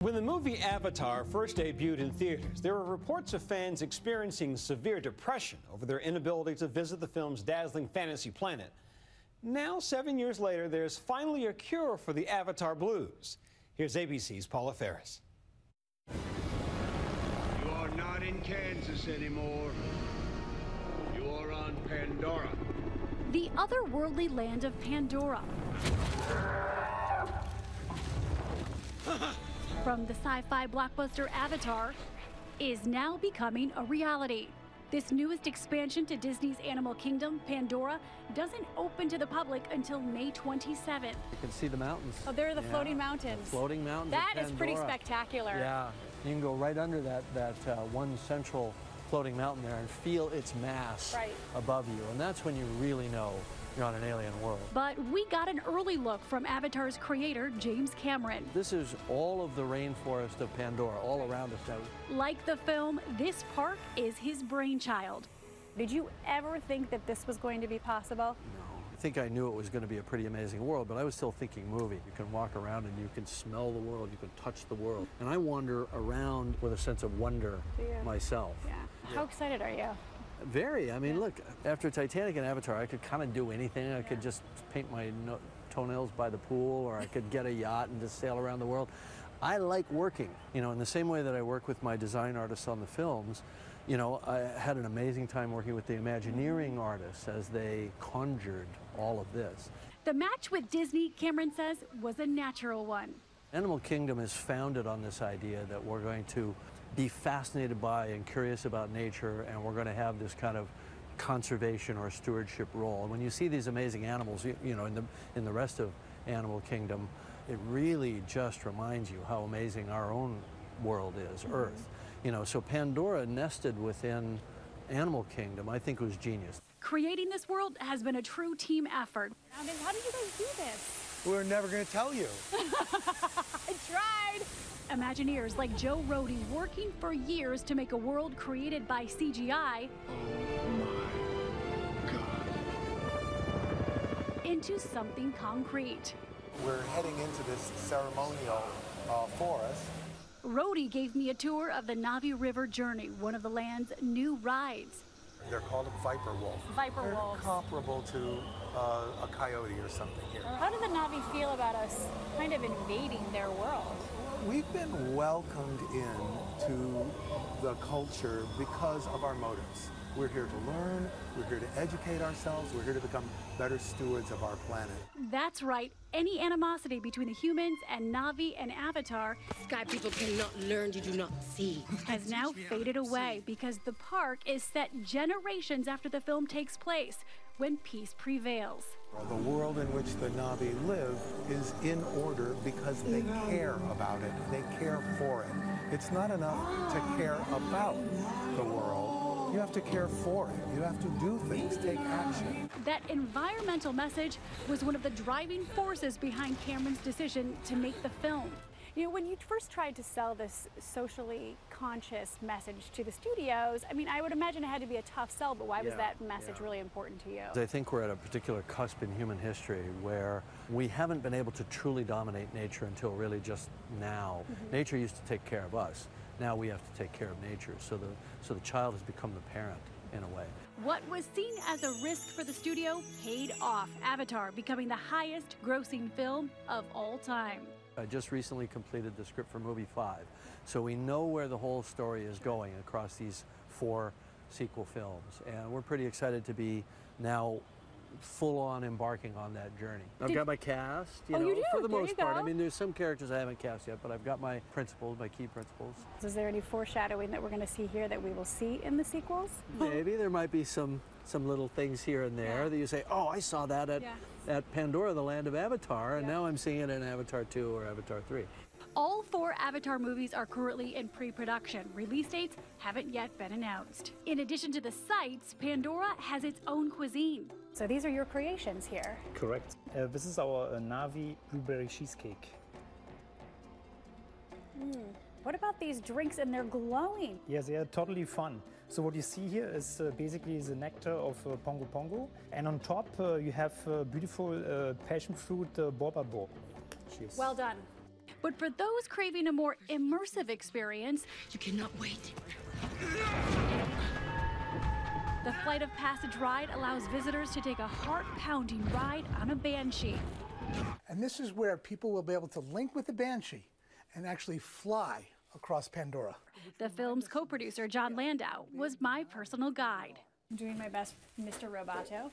When the movie Avatar first debuted in theaters, there were reports of fans experiencing severe depression over their inability to visit the film's dazzling fantasy planet. Now, 7 years later, there's finally a cure for the Avatar blues. Here's ABC's Paula Ferris. You are not in Kansas anymore. You are on Pandora. The otherworldly land of Pandora. From the sci-fi blockbuster Avatar is now becoming a reality. This newest expansion to Disney's Animal Kingdom, Pandora, doesn't open to the public until May 27th. You can see the mountains. Oh, there are the floating mountains. The floating mountains. That is pretty spectacular. Yeah, you can go right under that one central floating mountain there and feel its mass above you, and that's when you really know you're on an alien world. But we got an early look from Avatar's creator, James Cameron. This is all of the rainforest of Pandora, all around us now. Like the film, this park is his brainchild. Did you ever think that this was going to be possible? No. I think I knew it was going to be a pretty amazing world, but I was still thinking movie. You can walk around and you can smell the world, you can touch the world. And I wander around with a sense of wonder myself. Yeah. How excited are you? Very. I mean, look, after Titanic and Avatar, I could kind of do anything. I could just paint my toenails by the pool, or I could get a yacht and just sail around the world. I like working, you know, in the same way that I work with my design artists on the films. You know, I had an amazing time working with the Imagineering artists as they conjured all of this. The match with Disney, Cameron says, was a natural one. Animal Kingdom is founded on this idea that we're going to be fascinated by and curious about nature, and we're going to have this kind of conservation or stewardship role. And when you see these amazing animals, you know, in the rest of Animal Kingdom, it really just reminds you how amazing our own world is, Earth. You know, so Pandora nested within Animal Kingdom, I think, was genius. Creating this world has been a true team effort. How did you guys do this? We're never going to tell you. I tried. Imagineers like Rohde working for years to make a world created by CGI into something concrete. We're heading into this ceremonial forest. Rohde gave me a tour of the Navi River Journey, one of the land's new rides. They're called a viper wolf. They're comparable to a coyote or something here. How do the Navi feel about us kind of invading their world? We've been welcomed into the culture because of our motives. We're here to learn, we're here to educate ourselves, we're here to become better stewards of our planet. That's right. Any animosity between the humans and Navi and Avatar Sky people cannot learn, you do not see. has now faded away because the park is set generations after the film takes place, when peace prevails. The world in which the Navi live is in order because they care about it, they care for it. It's not enough to care about the world. You have to care for it. You have to do things, take action. That environmental message was one of the driving forces behind Cameron's decision to make the film. You know, when you first tried to sell this socially conscious message to the studios, I mean, I would imagine it had to be a tough sell, but why was that message really important to you? I think we're at a particular cusp in human history where we haven't been able to truly dominate nature until really just now. Nature used to take care of us. Now we have to take care of nature. So the child has become the parent in a way. What was seen as a risk for the studio paid off. Avatar becoming the highest grossing film of all time. I just recently completed the script for movie 5, so we know where the whole story is going across these 4 sequel films, and we're pretty excited to be now full-on embarking on that journey. I've got my cast, you know, for the most part. I mean, there's some characters I haven't cast yet, but I've got my principals, my key principals. Is there any foreshadowing that we're going to see here that we will see in the sequels? Maybe there might be some little things here and there that you say, oh, I saw that at Pandora, the land of Avatar, and now I'm seeing it in Avatar 2 or Avatar 3. All 4 Avatar movies are currently in pre-production. Release dates haven't yet been announced. In addition to the sights, Pandora has its own cuisine. So these are your creations here. Correct. This is our Navi blueberry cheesecake. What about these drinks? And they're glowing. Yes, they are totally fun. So what you see here is basically the nectar of Pongo Pongo. And on top you have beautiful passion fruit boba. Cheers. Well done. But for those craving a more immersive experience, You cannot wait. the Flight of Passage ride allows visitors to take a heart-pounding ride on a Banshee. And this is where people will be able to link with the Banshee and actually fly across Pandora. The film's co-producer, John Landau, was my personal guide. I'm doing my best, Mr. Roboto.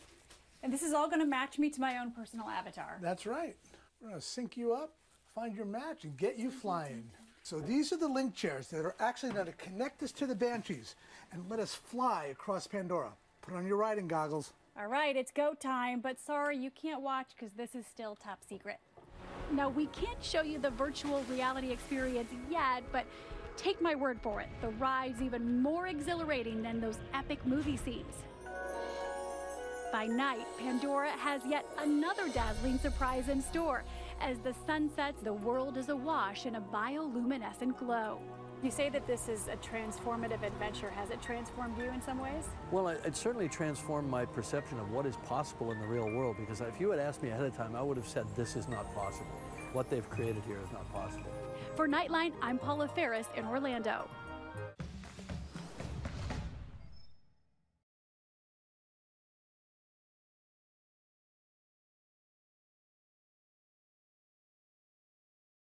And this is all going to match me to my own personal avatar. That's right. We're going to sync you up, find your match, and get you flying. So these are the link chairs that are actually going to connect us to the Banshees and let us fly across Pandora. Put on your riding goggles. All right, it's go time, but sorry, you can't watch because this is still top secret. Now, we can't show you the virtual reality experience yet, but take my word for it, the ride's even more exhilarating than those epic movie scenes. By night, Pandora has yet another dazzling surprise in store. As the sun sets, the world is awash in a bioluminescent glow. You say that this is a transformative adventure. Has it transformed you in some ways? Well, it certainly transformed my perception of what is possible in the real world, because if you had asked me ahead of time, I would have said this is not possible. What they've created here is not possible. For Nightline, I'm Paula Ferris in Orlando.